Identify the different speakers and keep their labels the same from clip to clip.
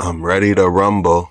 Speaker 1: I'm ready to rumble.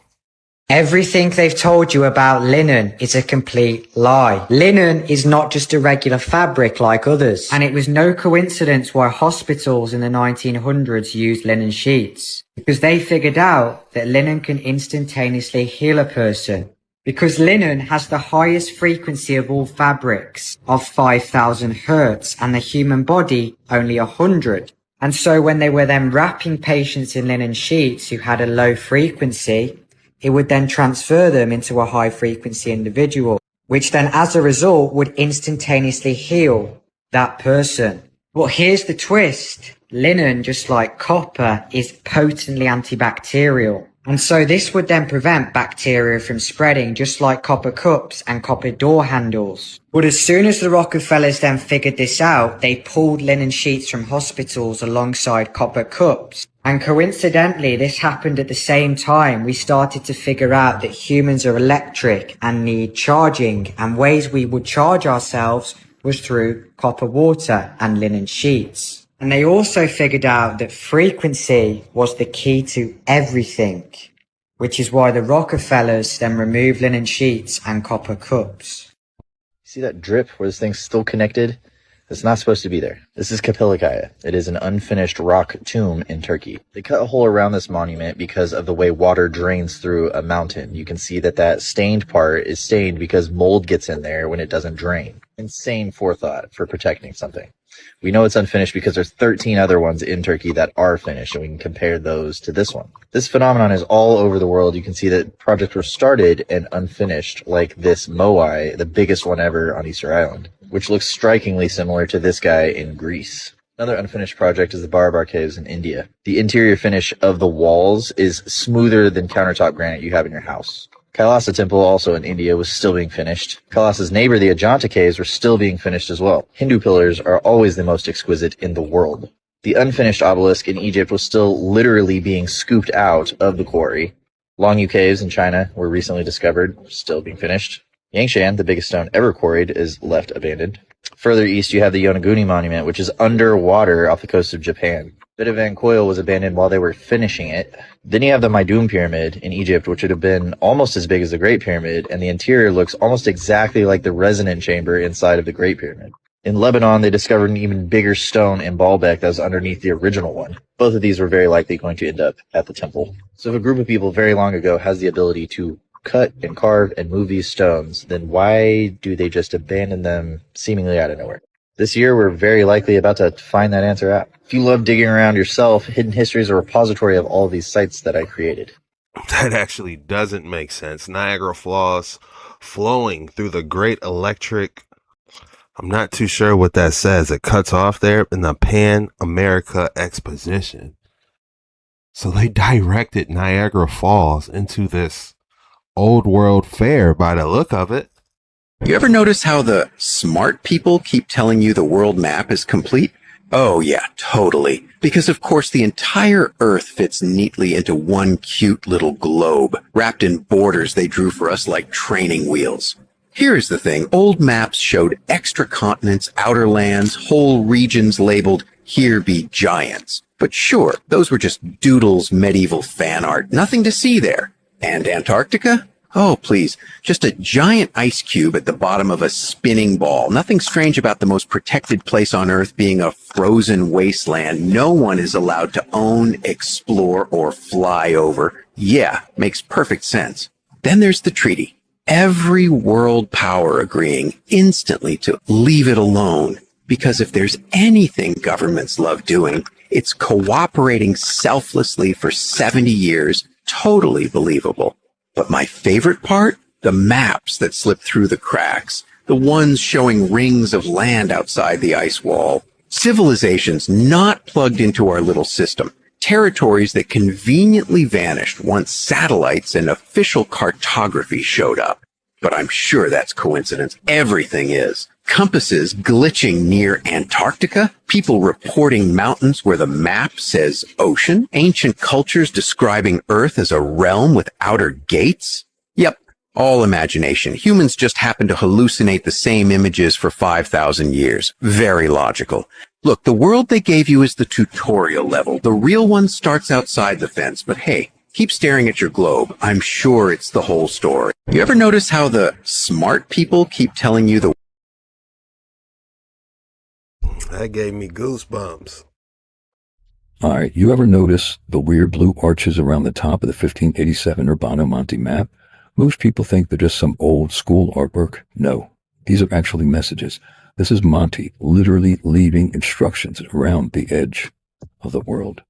Speaker 2: Everything they've told you about linen is a complete lie. Linen is not just a regular fabric like others, and it was no coincidence why hospitals in the 1900s used linen sheets, because they figured out that linen can instantaneously heal a person. Because linen has the highest frequency of all fabrics of 5,000 hertz and the human body only 100. And so when they were then wrapping patients in linen sheets who had a low frequency, it would then transfer them into a high frequency individual, which then as a result would instantaneously heal that person. But here's the twist. Linen, just like copper, is potently antibacterial. And so this would then prevent bacteria from spreading, just like copper cups and copper door handles. But as soon as the Rockefellers then figured this out, they pulled linen sheets from hospitals alongside copper cups. And coincidentally, this happened at the same time we started to figure out that humans are electric and need charging, and ways we would charge ourselves was through copper water and linen sheets. And they also figured out that frequency was the key to everything, which is why the Rockefellers then removed linen sheets and copper cups.
Speaker 3: See that drip where this thing's still connected? It's not supposed to be there. This is Cappadocia. It is an unfinished rock tomb in Turkey. They cut a hole around this monument because of the way water drains through a mountain. You can see that stained part is stained because mold gets in there when it doesn't drain. Insane forethought for protecting something. We know it's unfinished because there's 13 other ones in Turkey that are finished, and we can compare those to this one. This phenomenon is all over the world. You can see that projects were started and unfinished, like this Moai, the biggest one ever on Easter Island, which looks strikingly similar to this guy in Greece. Another unfinished project is the Barabar Caves in India. The interior finish of the walls is smoother than countertop granite you have in your house. Kailasa Temple, also in India, was still being finished. Kailasa's neighbor, the Ajanta Caves, were still being finished as well. Hindu pillars are always the most exquisite in the world. The unfinished obelisk in Egypt was still literally being scooped out of the quarry. Longyu Caves in China were recently discovered, still being finished. Yangshan, the biggest stone ever quarried, is left abandoned. Further east, you have the Yonaguni Monument, which is underwater off the coast of Japan. Bitavan Koil was abandoned while they were finishing it. Then you have the Maidum Pyramid in Egypt, which would have been almost as big as the Great Pyramid, and the interior looks almost exactly like the resonant chamber inside of the Great Pyramid. In Lebanon, they discovered an even bigger stone in Baalbek that was underneath the original one. Both of these were very likely going to end up at the temple. So if a group of people very long ago has the ability to cut and carve and move these stones, then why do they just abandon them seemingly out of nowhere? This year, we're very likely about to find that answer out. If you love digging around yourself, Hidden History is a repository of all these sites that I created.
Speaker 1: That actually doesn't make sense. Niagara Falls flowing through the Great Electric. I'm not too sure what that says. It cuts off there in the Pan America Exposition. So they directed Niagara Falls into this old world fair by the look of it.
Speaker 4: You ever notice how the smart people keep telling you the world map is complete? Oh yeah, totally. Because of course the entire Earth fits neatly into one cute little globe, wrapped in borders they drew for us like training wheels. Here's the thing, old maps showed extra continents, outer lands, whole regions labeled, "Here be giants." But sure, those were just Doodle's medieval fan art, nothing to see there. And Antarctica? Oh, please. Just a giant ice cube at the bottom of a spinning ball. Nothing strange about the most protected place on Earth being a frozen wasteland no one is allowed to own, explore, or fly over. Yeah, makes perfect sense. Then there's the treaty. Every world power agreeing instantly to leave it alone. Because if there's anything governments love doing, it's cooperating selflessly for 70 years. Totally believable. But my favorite part? The maps that slip through the cracks. The ones showing rings of land outside the ice wall. Civilizations not plugged into our little system. Territories that conveniently vanished once satellites and official cartography showed up. But I'm sure that's coincidence. Everything is. Compasses glitching near Antarctica, people reporting mountains where the map says ocean, ancient cultures describing Earth as a realm with outer gates. Yep, all imagination. Humans just happen to hallucinate the same images for 5,000 years. Very logical. Look, the world they gave you is the tutorial level. The real one starts outside the fence, but hey, Keep staring at your globe. I'm sure it's the whole story. You ever notice how the smart people keep telling you the
Speaker 1: That gave me goosebumps.
Speaker 5: All right, you ever notice the weird blue arches around the top of the 1587 Urbano Monte map? Most people think they're just some old school artwork. No, these are actually messages. This is Monte literally leaving instructions around the edge of the world.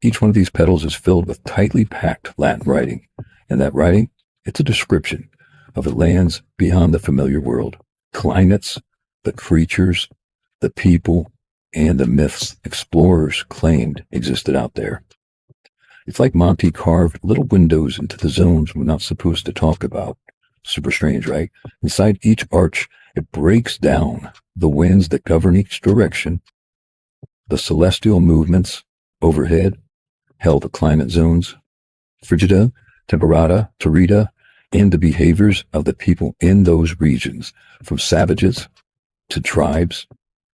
Speaker 5: Each one of these petals is filled with tightly packed Latin writing. And that writing, it's a description of the lands beyond the familiar world, climates, the creatures, the people, and the myths explorers claimed existed out there. It's like Monty carved little windows into the zones we're not supposed to talk about. Super strange, right? Inside each arch, it breaks down the winds that govern each direction, the celestial movements overhead, hell, the climate zones, frigida, temperata, torrida, and the behaviors of the people in those regions, from savages to tribes,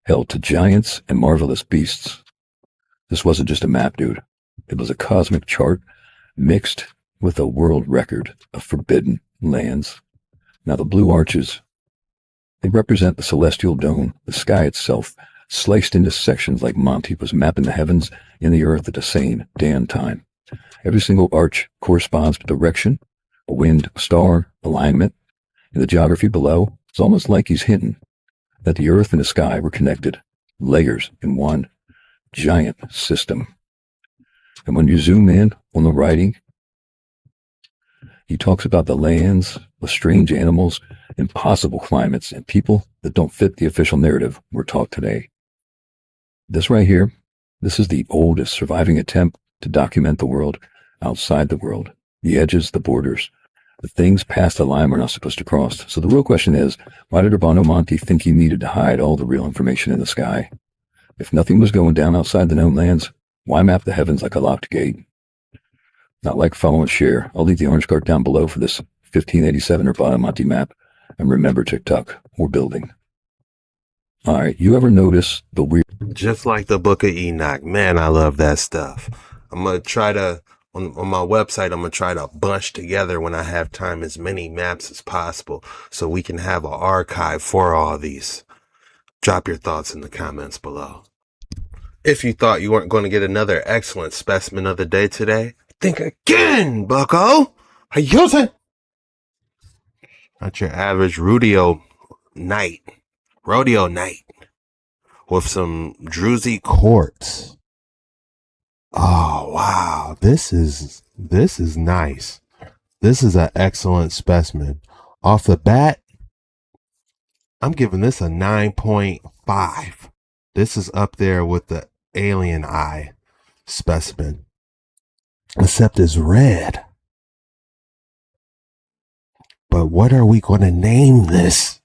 Speaker 5: hell, to giants and marvelous beasts. This wasn't just a map, dude. It was a cosmic chart mixed with a world record of forbidden lands. Now, the blue arches, they represent the celestial dome, the sky itself, sliced into sections like Monty was mapping the heavens and the earth at the same damn time. Every single arch corresponds to direction, a wind, a star, alignment. In the geography below, it's almost like he's hinting that the earth and the sky were connected, layers in one giant system. And when you zoom in on the writing, he talks about the lands, the strange animals, impossible climates, and people that don't fit the official narrative we're taught today. This right here, this is the oldest surviving attempt to document the world outside the world, the edges, the borders, the things past the line we're not supposed to cross. So the real question is, why did Urbano Monte think he needed to hide all the real information in the sky? If nothing was going down outside the known lands, why map the heavens like a locked gate? Not like, follow, and share. I'll leave the orange card down below for this 1587 Urbano Monte map. And remember, TikTok, we're building. All right, you ever notice the weird...
Speaker 1: Just like the Book of Enoch. Man, I love that stuff. I'm going to try to, on my website, I'm going to try to bunch together when I have time as many maps as possible so we can have an archive for all these. Drop your thoughts in the comments below. If you thought you weren't going to get another excellent specimen of the day today, think again, bucko. Are you using? Not your average rodeo night with some druzy quartz. Oh, wow. This is nice. This is an excellent specimen. Off the bat, I'm giving this a 9.5. This is up there with the alien eye specimen, except it's red. But what are we going to name this?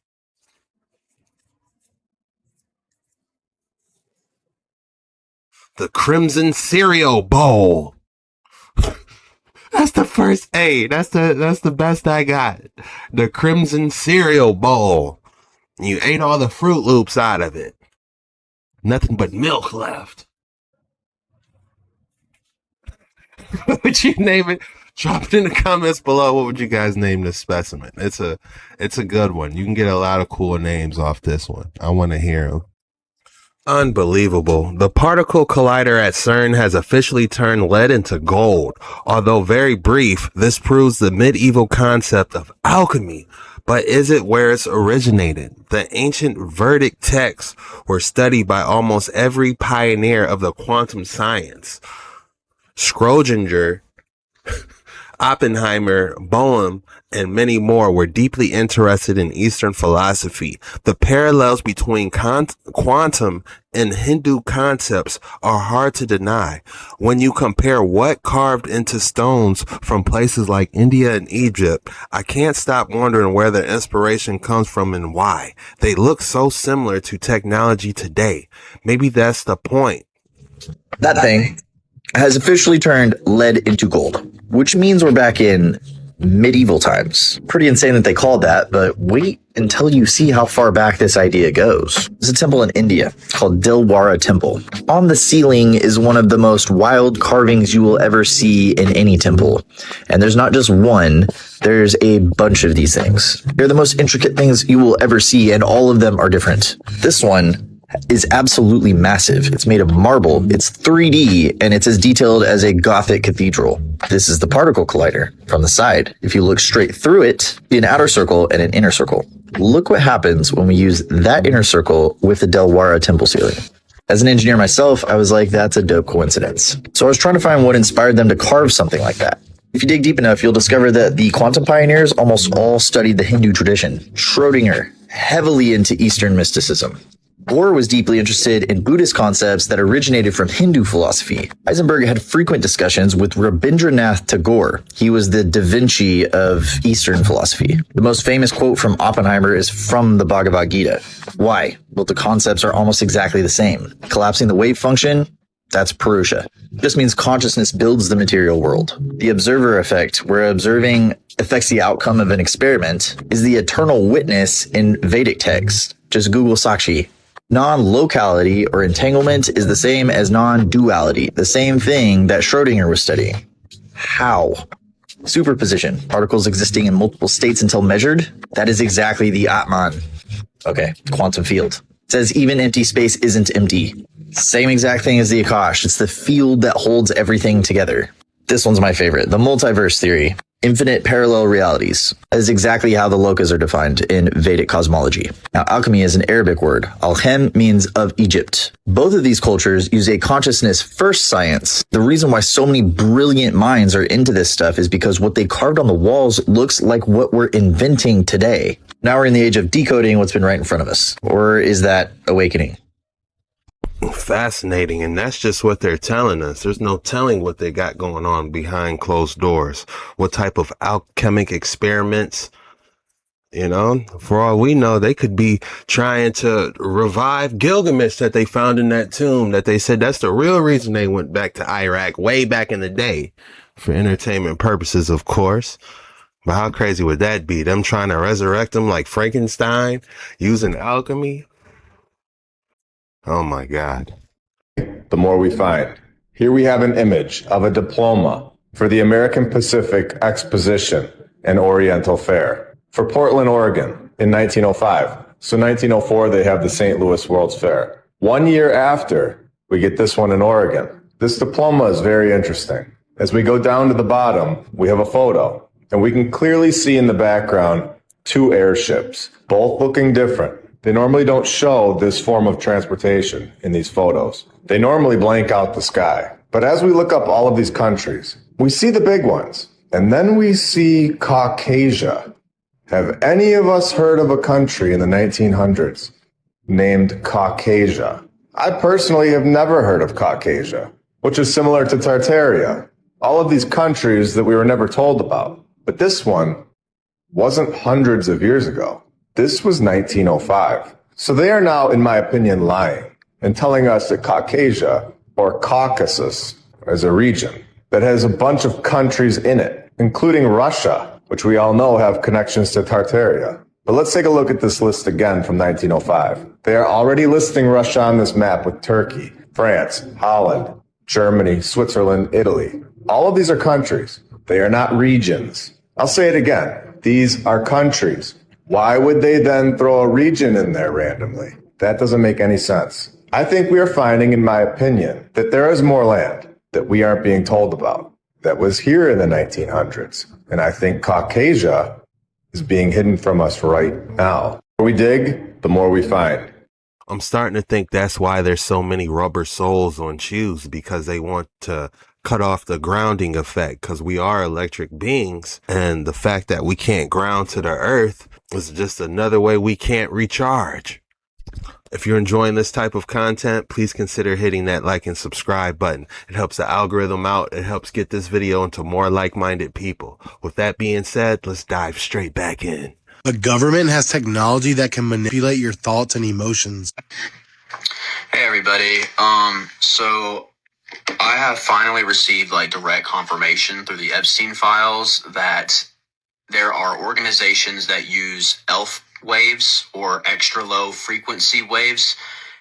Speaker 1: The Crimson Cereal Bowl. That's the first A. That's the best I got. The Crimson Cereal Bowl. You ate all the Fruit Loops out of it. Nothing but milk left. What would you name it? Drop it in the comments below. What would you guys name this specimen? It's a good one. You can get a lot of cool names off this one. I want to hear them. Unbelievable. The particle collider at CERN has officially turned lead into gold. Although very brief, this proves the medieval concept of alchemy. But is it where it's originated? The ancient Vedic texts were studied by almost every pioneer of the quantum science. Schrödinger, Oppenheimer, Bohm, and many more were deeply interested in Eastern philosophy. The parallels between quantum and Hindu concepts are hard to deny. When you compare what carved into stones from places like India and Egypt, I can't stop wondering where the inspiration comes from and why. They look so similar to technology today. Maybe that's the point.
Speaker 3: That thing has officially turned lead into gold, which means we're back in medieval times. Pretty insane that they called that, but wait until you see how far back this idea goes. There's a temple in India called Dilwara Temple. On the ceiling is one of the most wild carvings you will ever see in any temple. And there's not just one, there's a bunch of these things. They're the most intricate things you will ever see, and all of them are different. This one is absolutely massive. It's made of marble, it's 3D, and it's as detailed as a Gothic cathedral. This is the particle collider from the side. If you look straight through it, an outer circle and an inner circle. Look what happens when we use that inner circle with the Dilwara temple ceiling. As an engineer myself, I was like, that's a dope coincidence. So I was trying to find what inspired them to carve something like that. If you dig deep enough, you'll discover that the quantum pioneers almost all studied the Hindu tradition. Schrodinger, heavily into Eastern mysticism. Bohr was deeply interested in Buddhist concepts that originated from Hindu philosophy. Heisenberg had frequent discussions with Rabindranath Tagore. He was the Da Vinci of Eastern philosophy. The most famous quote from Oppenheimer is from the Bhagavad Gita. Why? Well, the concepts are almost exactly the same. Collapsing the wave function, that's Purusha. This means consciousness builds the material world. The observer effect, where observing affects the outcome of an experiment, is the eternal witness in Vedic text. Just Google Sakshi. Non-locality or entanglement is the same as non-duality, the same thing that Schrodinger was studying. How? Superposition, particles existing in multiple states until measured. That is exactly the Atman. Okay, quantum field. It says even empty space isn't empty. Same exact thing as the Akash. It's the field that holds everything together. This one's my favorite, the multiverse theory. Infinite parallel realities. That is exactly how the lokas are defined in Vedic cosmology. Now, alchemy is an Arabic word. Alchem means of Egypt. Both of these cultures use a consciousness-first science. The reason why so many brilliant minds are into this stuff is because what they carved on the walls looks like what we're inventing today. Now we're in the age of decoding what's been right in front of us. Or is that awakening?
Speaker 1: Fascinating, and that's just what they're telling us. There's no telling what they got going on behind closed doors. What type of alchemic experiments, for all we know, they could be trying to revive Gilgamesh that they found in that tomb, that they said that's the real reason they went back to Iraq way back in the day, for entertainment purposes, of course. But how crazy would that be? Them trying to resurrect them like Frankenstein using alchemy? Oh my God.
Speaker 6: The more we find. Here we have an image of a diploma for the American Pacific Exposition and Oriental Fair for Portland, Oregon in 1905. So 1904, they have the St. Louis World's Fair. 1 year after, we get this one in Oregon. This diploma is very interesting. As we go down to the bottom, we have a photo, and we can clearly see in the background 2 airships, both looking different. They normally don't show this form of transportation in these photos. They normally blank out the sky. But as we look up all of these countries, we see the big ones. And then we see Caucasia. Have any of us heard of a country in the 1900s named Caucasia? I personally have never heard of Caucasia, which is similar to Tartaria. All of these countries that we were never told about. But this one wasn't hundreds of years ago. This was 1905. So they are now, in my opinion, lying and telling us that Caucasia, or Caucasus, is a region that has a bunch of countries in it, including Russia, which we all know have connections to Tartaria. But let's take a look at this list again from 1905. They are already listing Russia on this map with Turkey, France, Holland, Germany, Switzerland, Italy. All of these are countries. They are not regions. I'll say it again. These are countries. Why would they then throw a region in there randomly? That doesn't make any sense. I think we are finding, in my opinion, that there is more land that we aren't being told about that was here in the 1900s. And I think Caucasia is being hidden from us right now. The more we dig, the more we find.
Speaker 1: I'm starting to think that's why there's so many rubber soles on shoes, because they want to cut off the grounding effect, because we are electric beings, and the fact that we can't ground to the earth is just another way we can't recharge. If you're enjoying this type of content, please consider hitting that like and subscribe button. It helps the algorithm out. It helps get this video into more like-minded people. With that being said, let's dive straight back in.
Speaker 7: The government has technology that can manipulate your thoughts and emotions.
Speaker 8: Hey everybody. So I have finally received direct confirmation through the Epstein files that there are organizations that use ELF waves or extra low frequency waves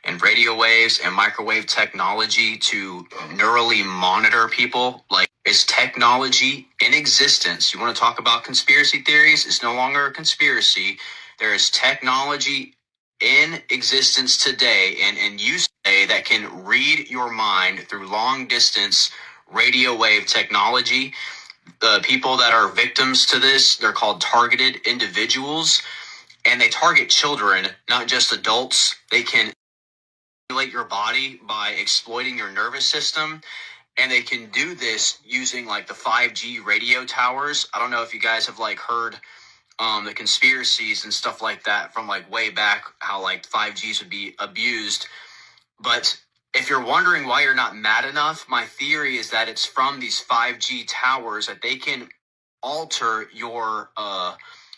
Speaker 8: and radio waves and microwave technology to neurally monitor people. Like, is technology in existence? You want to talk about conspiracy theories? It's no longer a conspiracy. There is technology in existence today and in use today that can read your mind through long distance radio wave technology. The people that are victims to this, they're called targeted individuals, and they target children, not just adults. They can manipulate your body by exploiting your nervous system, and they can do this using like the 5G radio towers. I don't know if you guys have like heard the conspiracies and stuff like that from like way back, how like 5Gs would be abused. But if you're wondering why you're not mad enough, my theory is that it's from these 5G towers that they can alter your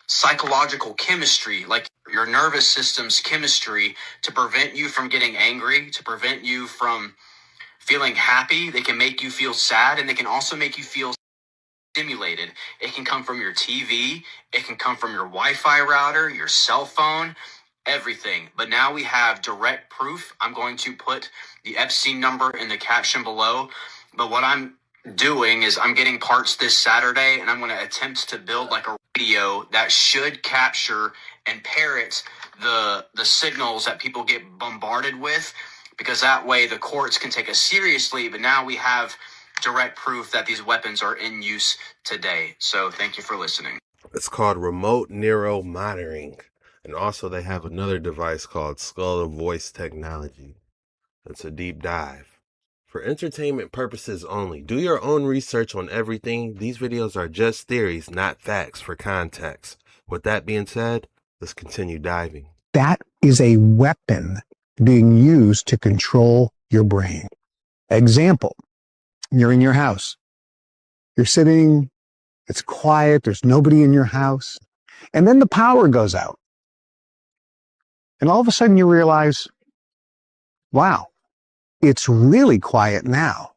Speaker 8: psychological chemistry, like your nervous system's chemistry, to prevent you from getting angry, to prevent you from feeling happy. They can make you feel sad, and they can also make you feel stimulated. It can come from your TV. It can come from your Wi-Fi router, your cell phone, everything. But now we have direct proof. I'm going to put the Epstein number in the caption below. But what I'm doing is I'm getting parts this Saturday, and I'm going to attempt to build like a radio that should capture and parrot the signals that people get bombarded with, because that way the courts can take us seriously. But now we have direct proof that these weapons are in use today. So thank you for listening.
Speaker 1: It's called remote neuro monitoring. And also they have another device called skull and voice technology. It's a deep dive. For entertainment purposes only. Do your own research on everything. These videos are just theories, not facts, for context. With that being said, let's continue diving.
Speaker 9: That is a weapon being used to control your brain. Example, you're in your house. You're sitting, it's quiet, there's nobody in your house. And then the power goes out. And all of a sudden you realize, wow, it's really quiet now.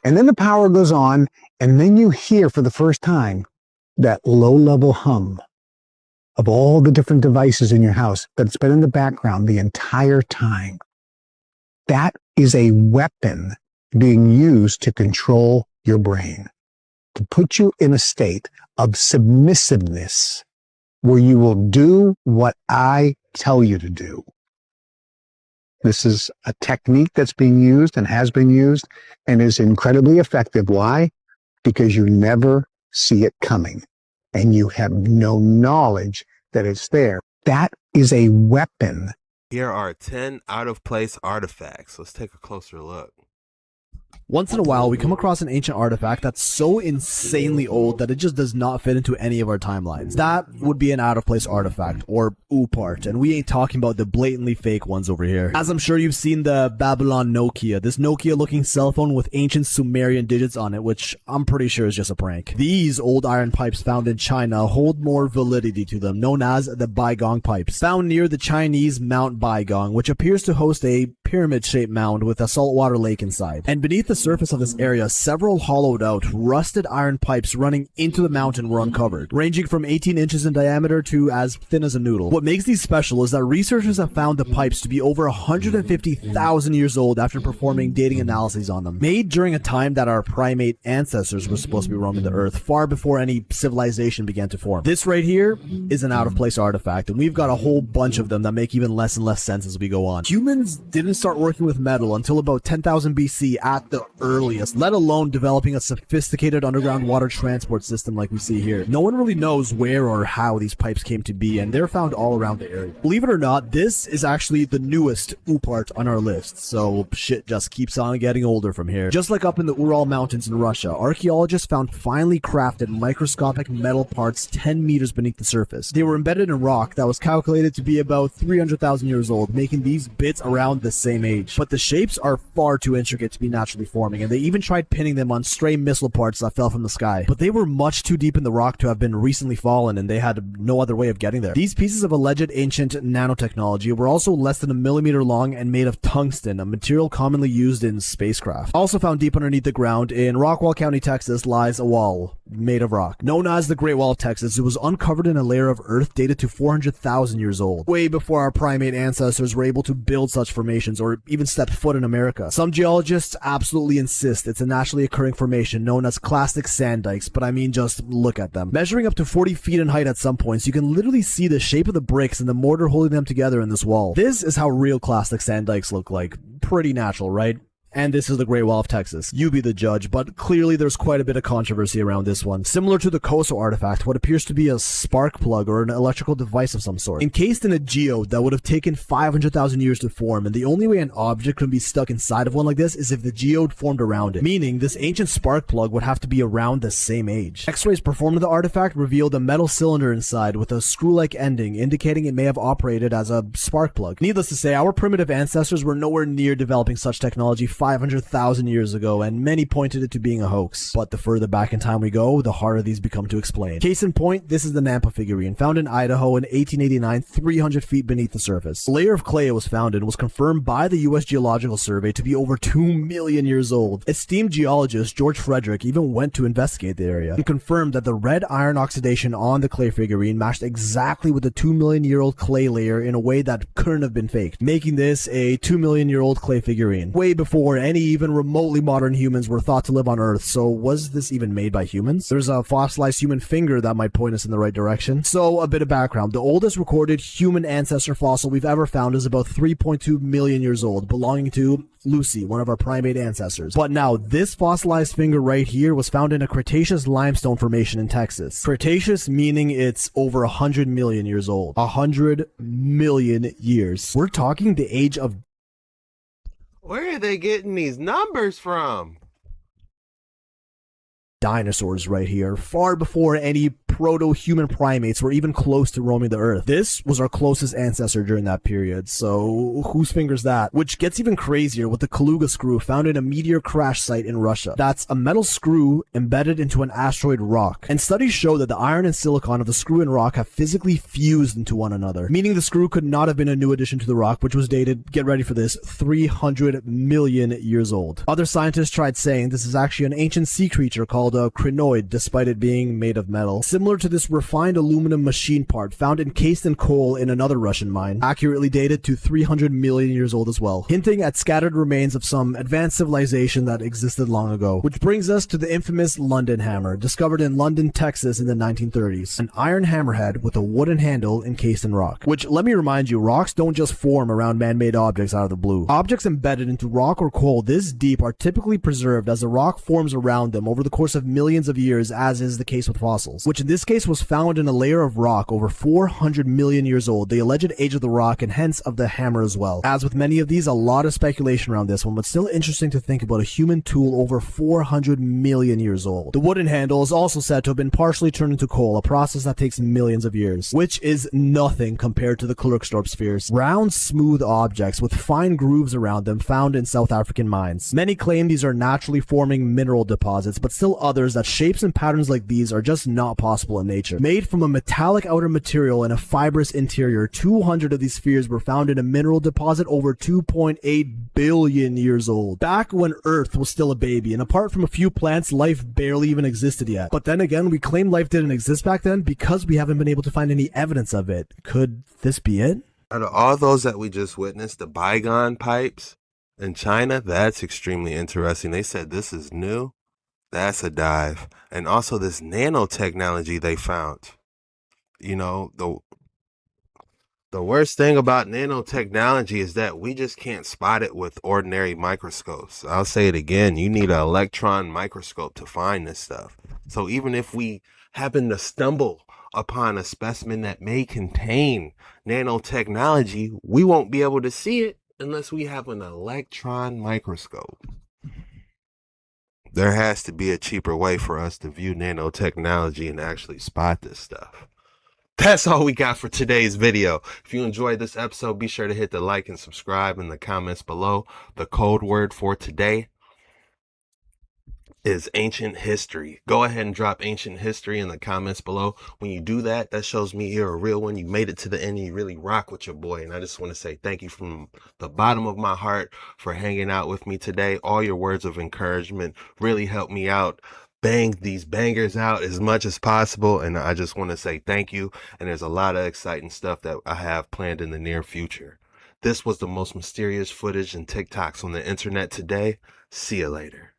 Speaker 9: And then the power goes on, and then you hear for the first time that low-level hum of all the different devices in your house that's been in the background the entire time. That is a weapon being used to control your brain, to put you in a state of submissiveness where you will do what I tell you to do. This is a technique that's being used and has been used and is incredibly effective. Why? Because you never see it coming and you have no knowledge that it's there. That is a weapon.
Speaker 1: Here are 10 out-of-place artifacts. Let's take a closer look.
Speaker 10: Once in a while, we come across an ancient artifact that's so insanely old that it just does not fit into any of our timelines. That would be an out-of-place artifact, or OOPArt, and we ain't talking about the blatantly fake ones over here. As I'm sure you've seen the Babylon Nokia, this Nokia-looking cell phone with ancient Sumerian digits on it, which I'm pretty sure is just a prank. These old iron pipes found in China hold more validity to them, known as the Baigong pipes, found near the Chinese Mount Baigong, which appears to host a pyramid-shaped mound with a saltwater lake inside. And beneath the surface of this area, several hollowed out, rusted iron pipes running into the mountain were uncovered, ranging from 18 inches in diameter to as thin as a noodle. What makes these special is that researchers have found the pipes to be over 150,000 years old after performing dating analyses on them, made during a time that our primate ancestors were supposed to be roaming the earth, far before any civilization began to form. This right here is an out-of-place artifact, and we've got a whole bunch of them that make even less and less sense as we go on. Humans didn't start working with metal until about 10,000 BC at the earliest, let alone developing a sophisticated underground water transport system like we see here. No one really knows where or how these pipes came to be, and they're found all around the area. Believe it or not, this is actually the newest OOPArt on our list, so shit just keeps on getting older from here. Just like up in the Ural Mountains in Russia, archaeologists found finely crafted microscopic metal parts 10 meters beneath the surface. They were embedded in rock that was calculated to be about 300,000 years old, making these bits around the same age. But the shapes are far too intricate to be naturally formed. forming, and they even tried pinning them on stray missile parts that fell from the sky. But they were much too deep in the rock to have been recently fallen, and they had no other way of getting there. These pieces of alleged ancient nanotechnology were also less than a millimeter long and made of tungsten, a material commonly used in spacecraft. Also found deep underneath the ground in Rockwall County, Texas, lies a wall made of rock. Known as the Great Wall of Texas, it was uncovered in a layer of earth dated to 400,000 years old, way before our primate ancestors were able to build such formations or even step foot in America. Some geologists absolutely insist it's a naturally occurring formation known as clastic sand dikes, but I mean, just look at them. Measuring up to 40 feet in height at some points, you can literally see the shape of the bricks and the mortar holding them together in this wall. This is how real clastic sand dikes look like. Pretty natural, right? And this is the Great Wall of Texas. You be the judge, but clearly there's quite a bit of controversy around this one. Similar to the Coso artifact, what appears to be a spark plug or an electrical device of some sort, encased in a geode that would have taken 500,000 years to form, and the only way an object can be stuck inside of one like this is if the geode formed around it, meaning this ancient spark plug would have to be around the same age. X-rays performed on the artifact revealed a metal cylinder inside with a screw-like ending, indicating it may have operated as a spark plug. Needless to say, our primitive ancestors were nowhere near developing such technology 500,000 years ago, and many pointed it to being a hoax. But the further back in time we go, the harder these become to explain. Case in point, this is the Nampa figurine, found in Idaho in 1889, 300 feet beneath the surface. A layer of clay it was found in was confirmed by the U.S. Geological Survey to be over 2 million years old. Esteemed geologist George Frederick even went to investigate the area and confirmed that the red iron oxidation on the clay figurine matched exactly with the 2 million year old clay layer in a way that couldn't have been faked, making this a 2 million year old clay figurine, way before any even remotely modern humans were thought to live on Earth. So was this even made by humans? There's a fossilized human finger that might point us in the right direction. So a bit of background. The oldest recorded human ancestor fossil we've ever found is about 3.2 million years old, belonging to Lucy, one of our primate ancestors. But now, this fossilized finger right here was found in a Cretaceous limestone formation in Texas. Cretaceous meaning it's over 100 million years old. 100 million years. We're talking the age of...
Speaker 1: Where are they getting these numbers from?
Speaker 10: Dinosaurs right here, far before any proto-human primates were even close to roaming the earth. This was our closest ancestor during that period, so whose finger's that? Which gets even crazier with the Kaluga screw found in a meteor crash site in Russia. That's a metal screw embedded into an asteroid rock, and studies show that the iron and silicon of the screw and rock have physically fused into one another, meaning the screw could not have been a new addition to the rock, which was dated, get ready for this, 300 million years old. Other scientists tried saying this is actually an ancient sea creature called a crinoid, despite it being made of metal. Similar to this refined aluminum machine part found encased in coal in another Russian mine, accurately dated to 300 million years old as well, hinting at scattered remains of some advanced civilization that existed long ago. Which brings us to the infamous London hammer, discovered in London, Texas in the 1930s. An iron hammerhead with a wooden handle encased in rock. Which, let me remind you, rocks don't just form around man-made objects out of the blue. Objects embedded into rock or coal this deep are typically preserved as the rock forms around them over the course of millions of years, as is the case with fossils, which in this case was found in a layer of rock over 400 million years old, the alleged age of the rock and hence of the hammer as well. As with many of these, a lot of speculation around this one, but still interesting to think about a human tool over 400 million years old. The wooden handle is also said to have been partially turned into coal, a process that takes millions of years, which is nothing compared to the Klerksdorp spheres. Round, smooth objects with fine grooves around them found in South African mines. Many claim these are naturally forming mineral deposits, but still others that shapes and patterns like these are just not possible in nature. Made from a metallic outer material and a fibrous interior, 200 of these spheres were found in a mineral deposit over 2.8 billion years old. Back when Earth was still a baby, and apart from a few plants, life barely even existed yet. But then again, we claim life didn't exist back then because we haven't been able to find any evidence of it. Could this be it?
Speaker 1: Out of all those that we just witnessed, the bygone pipes in China, that's extremely interesting. They said this is new. That's a dive. And also this nanotechnology they found. You know, the worst thing about nanotechnology is that we just can't spot it with ordinary microscopes. I'll say it again. You need an electron microscope to find this stuff. So even if we happen to stumble upon a specimen that may contain nanotechnology, we won't be able to see it unless we have an electron microscope. There has to be a cheaper way for us to view nanotechnology and actually spot this stuff. That's all we got for today's video. If you enjoyed this episode, be sure to hit the like and subscribe in the comments below. The code word for today, is ancient history. Go ahead and drop ancient history in the comments below. When you do that, that shows me you're a real one. You made it to the end. You really rock with your boy. And I just want to say thank you from the bottom of my heart for hanging out with me today. All your words of encouragement really helped me out. Bang these bangers out as much as possible, and I just want to say thank you. And there's a lot of exciting stuff that I have planned in the near future. This was the most mysterious footage and TikToks on the internet today. See you later.